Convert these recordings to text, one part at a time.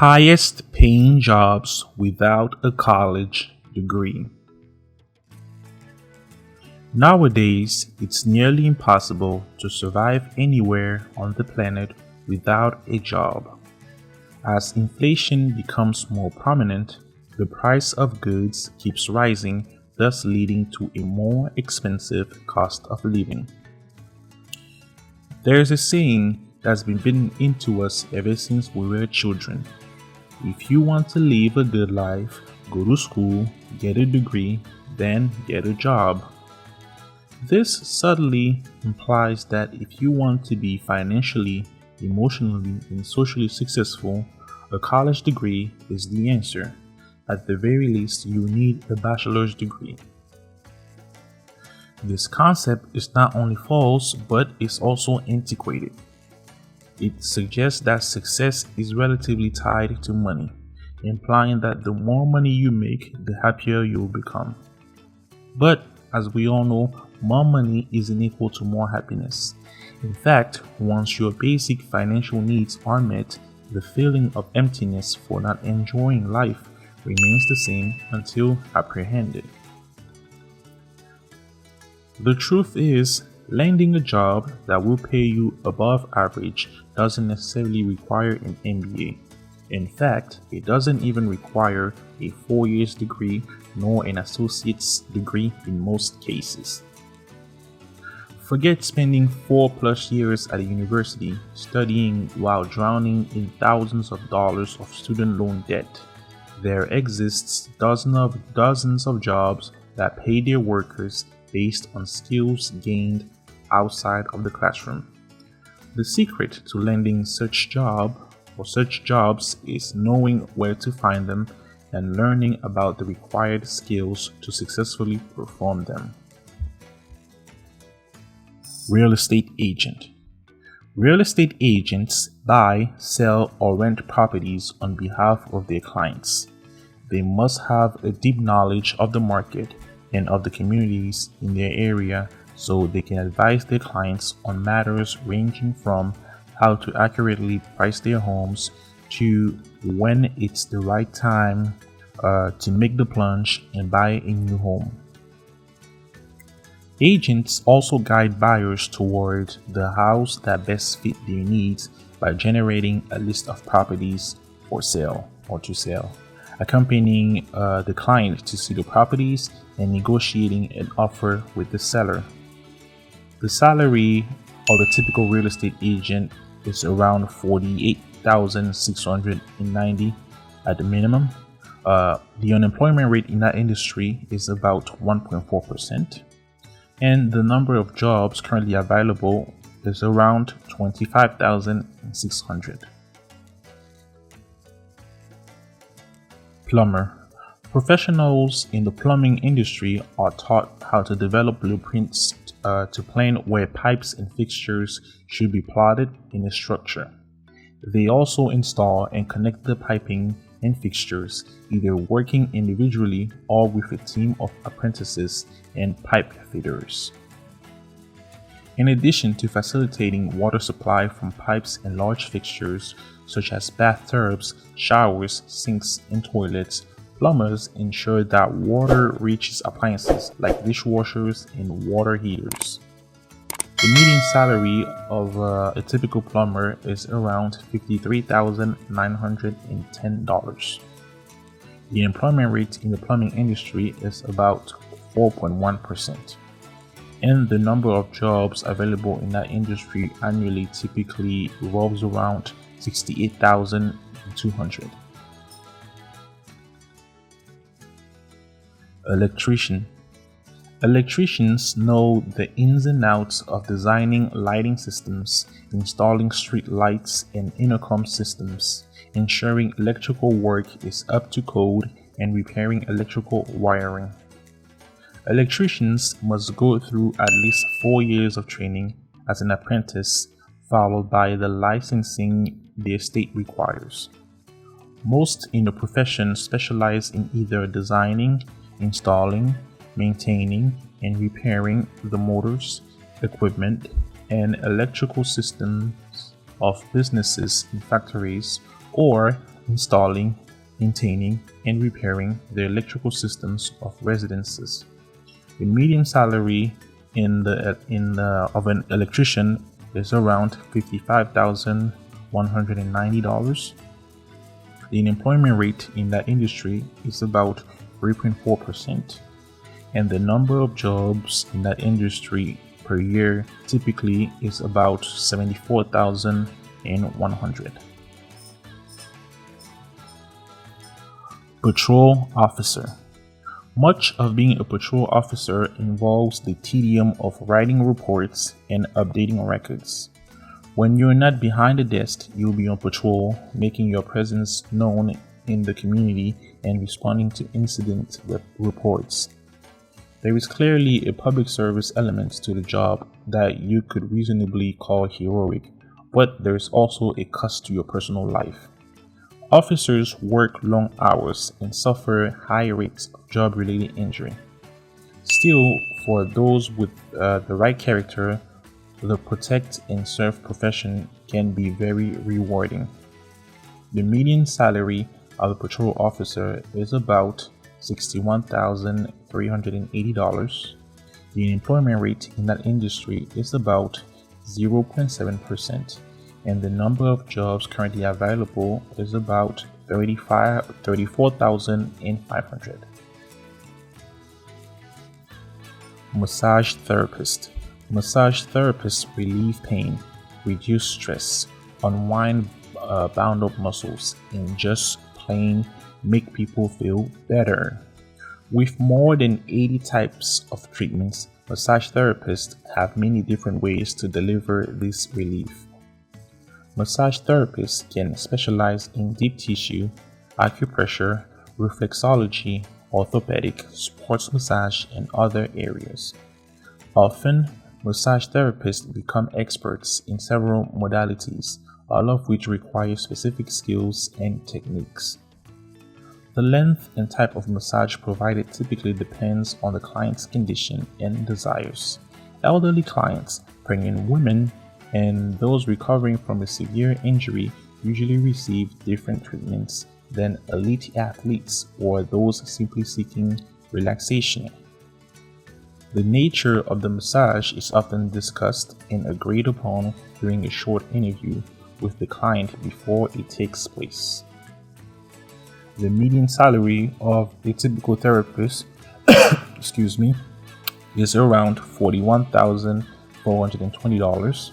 Highest paying jobs without a college degree. Nowadays, it's nearly impossible to survive anywhere on the planet without a job. As inflation becomes more prominent, the price of goods keeps rising, thus leading to a more expensive cost of living. There's a saying that's been bitten into us ever since we were children. If you want to live a good life, go to school, get a degree, then get a job. This subtly implies that if you want to be financially, emotionally, and socially successful, a college degree is the answer. At the very least, you need a bachelor's degree. This concept is not only false, but it's also antiquated. It suggests that success is relatively tied to money, implying that the more money you make, the happier you'll become. But as we all know, more money isn't equal to more happiness. In fact, once your basic financial needs are met, the feeling of emptiness for not enjoying life remains the same until apprehended. The truth is, landing a job that will pay you above average doesn't necessarily require an MBA. In fact, it doesn't even require a 4-year degree nor an associate's degree in most cases. Forget spending 4+ years at a university studying while drowning in thousands of dollars of student loan debt. There exists dozens of jobs that pay their workers based on skills gained outside of the classroom. The secret to landing such jobs is knowing where to find them and learning about the required skills to successfully perform them. Real estate agent. Real estate agents buy, sell, or rent properties on behalf of their clients. They must have a deep knowledge of the market and of the communities in their area so they can advise their clients on matters ranging from how to accurately price their homes to when it's the right time to make the plunge and buy a new home. Agents also guide buyers toward the house that best fit their needs by generating a list of properties for sale or to sell, accompanying the client to see the properties and negotiating an offer with the seller. The salary of the typical real estate agent is around $48,690 at the minimum. The unemployment rate in that industry is about 1.4%, and the number of jobs currently available is around 25,600. Plumber. Professionals in the plumbing industry are taught how to develop blueprints to plan where pipes and fixtures should be plotted in a structure. They also install and connect the piping and fixtures, either working individually or with a team of apprentices and pipe fitters. In addition to facilitating water supply from pipes and large fixtures such as bathtubs, showers, sinks, and toilets, plumbers ensure that water reaches appliances like dishwashers and water heaters. The median salary of a typical plumber is around $53,910. The employment rate in the plumbing industry is about 4.1%, and the number of jobs available in that industry annually typically revolves around 68,200. Electrician. Electricians know the ins and outs of designing lighting systems, installing street lights and intercom systems, ensuring electrical work is up to code, and repairing electrical wiring. Electricians must go through at least 4 years of training as an apprentice, followed by the licensing their state requires. Most in the profession specialize in either designing, installing, maintaining, and repairing the motors, equipment, and electrical systems of businesses and factories, or installing, maintaining, and repairing the electrical systems of residences. The median salary of an electrician is around $55,190. The unemployment rate in that industry is about 3.4%, and the number of jobs in that industry per year typically is about 74,100. Patrol officer. Much of being a patrol officer involves the tedium of writing reports and updating records. When you're not behind the desk, you'll be on patrol, making your presence known in the community and responding to incident reports. There is clearly a public service element to the job that you could reasonably call heroic, but there's also a cost to your personal life. Officers work long hours and suffer high rates of job-related injury. Still, for those with the right character, the protect and serve profession can be very rewarding. The median salary of a patrol officer is about $61,380. The unemployment rate in that industry is about 0.7%, and the number of jobs currently available is about 34,500. Massage therapist. Massage therapists relieve pain, reduce stress, unwind bound up muscles, and just plain make people feel better. With more than 80 types of treatments, massage therapists have many different ways to deliver this relief. Massage therapists can specialize in deep tissue, acupressure, reflexology, orthopedic, sports massage, and other areas. Often, massage therapists become experts in several modalities, all of which require specific skills and techniques. The length and type of massage provided typically depends on the client's condition and desires. Elderly clients, pregnant women, and those recovering from a severe injury usually receive different treatments than elite athletes or those simply seeking relaxation. The nature of the massage is often discussed and agreed upon during a short interview with the client before it takes place. The median salary of a typical therapist is around $41,420.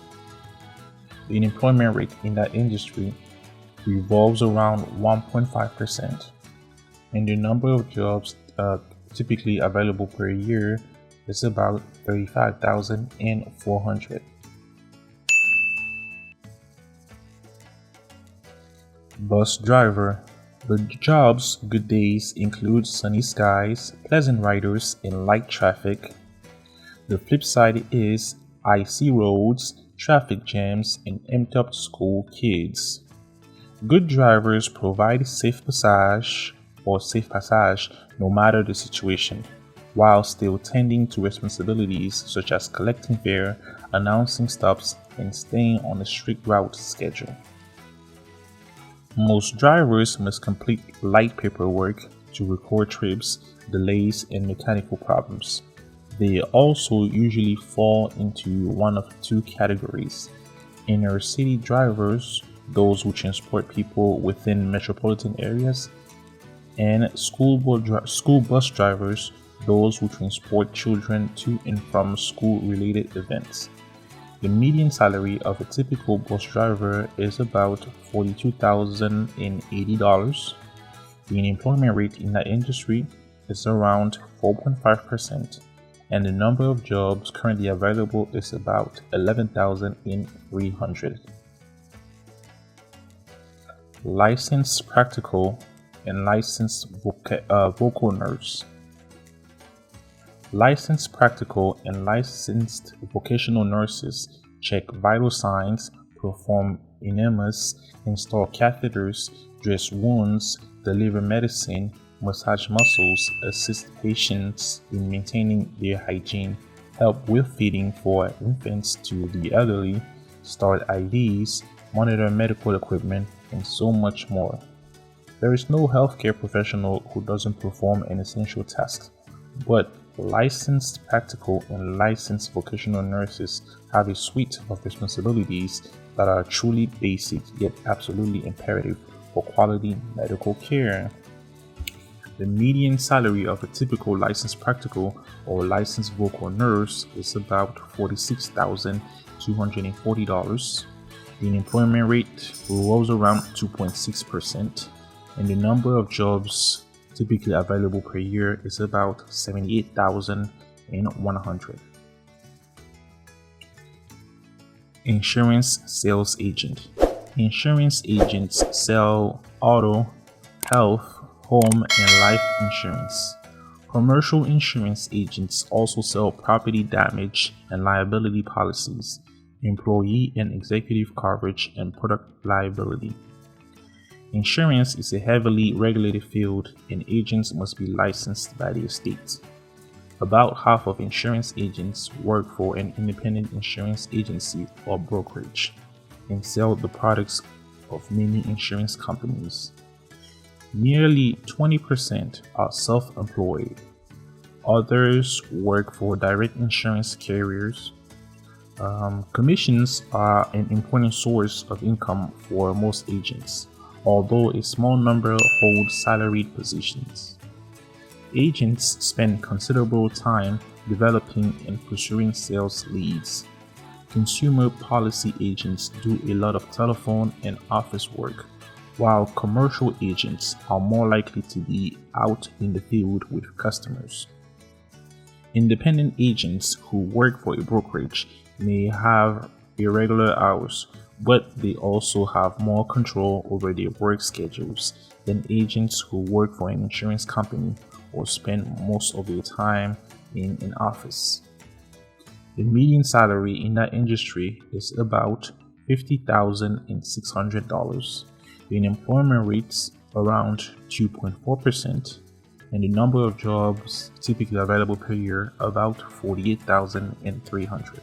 The unemployment rate in that industry revolves around 1.5%, and the number of jobs typically available per year is about 35,400. Bus driver. The job's good days include sunny skies, pleasant riders, and light traffic. The flip side is icy roads, traffic jams, and empty-up school kids. Good drivers provide safe passage no matter the situation, while still tending to responsibilities such as collecting fare, announcing stops, and staying on a strict route schedule. Most drivers must complete light paperwork to record trips, delays, and mechanical problems. They also usually fall into one of two categories: inner city drivers, those who transport people within metropolitan areas, and school bus drivers, those who transport children to and from school-related events. The median salary of a typical bus driver is about $42,080. The unemployment rate in that industry is around 4.5%, and the number of jobs currently available is about 11,300. Licensed practical and licensed vocal nurse. Licensed practical and licensed vocational nurses check vital signs, perform enemas, install catheters, dress wounds, deliver medicine, massage muscles, assist patients in maintaining their hygiene, help with feeding for infants to the elderly, start IVs, monitor medical equipment, and so much more. There is no healthcare professional who doesn't perform an essential task, but licensed practical and licensed vocational nurses have a suite of responsibilities that are truly basic yet absolutely imperative for quality medical care. The median salary of a typical licensed practical or licensed vocal nurse is about $46,240. The unemployment rate rolls around 2.6%, and the number of jobs typically available per year is about 78,100. Insurance sales agent. Insurance agents sell auto, health, home, and life insurance. Commercial insurance agents also sell property damage and liability policies, employee and executive coverage, and product liability. Insurance is a heavily regulated field, and agents must be licensed by the state. About half of insurance agents work for an independent insurance agency or brokerage and sell the products of many insurance companies. Nearly 20% are self-employed. Others work for direct insurance carriers. Commissions are an important source of income for most agents, although a small number hold salaried positions. Agents spend considerable time developing and pursuing sales leads. Consumer policy agents do a lot of telephone and office work, while commercial agents are more likely to be out in the field with customers. Independent agents who work for a brokerage may have irregular hours, but they also have more control over their work schedules than agents who work for an insurance company or spend most of their time in an office. The median salary in that industry is about $50,600. The unemployment rate's around 2.4%, and the number of jobs typically available per year about 48,300.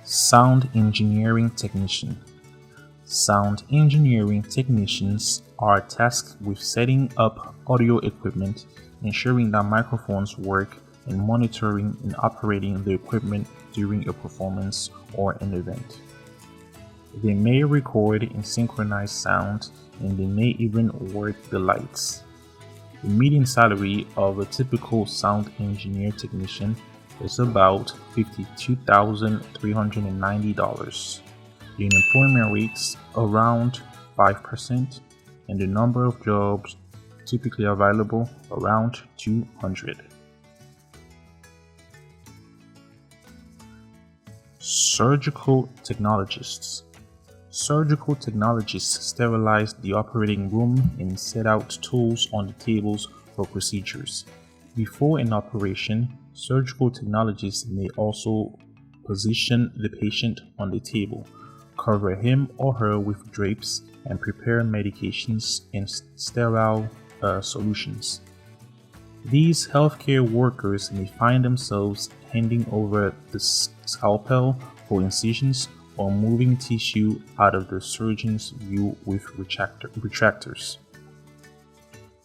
Sound engineering technician. Sound engineering technicians are tasked with setting up audio equipment, ensuring that microphones work, and monitoring and operating the equipment during a performance or an event. They may record and synchronize sound, and they may even work the lights. The median salary of a typical sound engineer technician is about $52,390. The unemployment rate's around 5%, and the number of jobs typically available around 200. Surgical technologists. Surgical technologists sterilize the operating room and set out tools on the tables for procedures. Before an operation, surgical technologists may also position the patient on the table, cover him or her with drapes, and prepare medications and sterile solutions. These healthcare workers may find themselves handing over the scalpel for incisions or moving tissue out of the surgeon's view with retractors.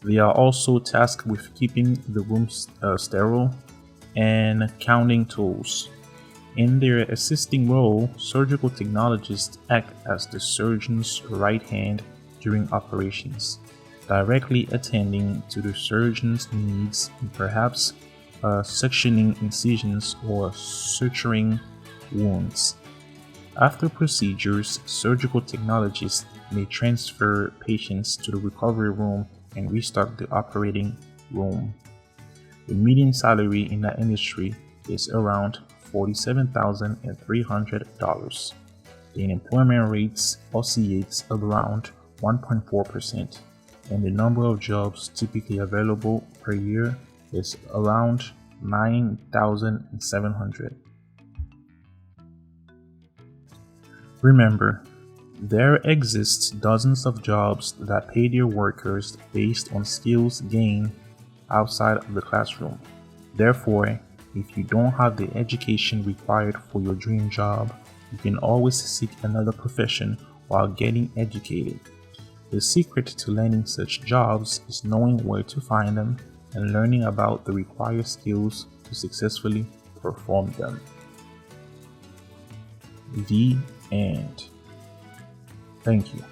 They are also tasked with keeping the room sterile and counting tools. In their assisting role, surgical technologists act as the surgeon's right hand during operations, directly attending to the surgeon's needs and perhaps sectioning incisions or suturing wounds. After procedures, surgical technologists may transfer patients to the recovery room and restock the operating room. The median salary in that industry is around $47,300. The unemployment rate oscillates around 1.4%, and the number of jobs typically available per year is around 9,700. Remember, there exists dozens of jobs that pay their workers based on skills gained outside of the classroom. Therefore, if you don't have the education required for your dream job, you can always seek another profession while getting educated. The secret to landing such jobs is knowing where to find them and learning about the required skills to successfully perform them. The end. Thank you.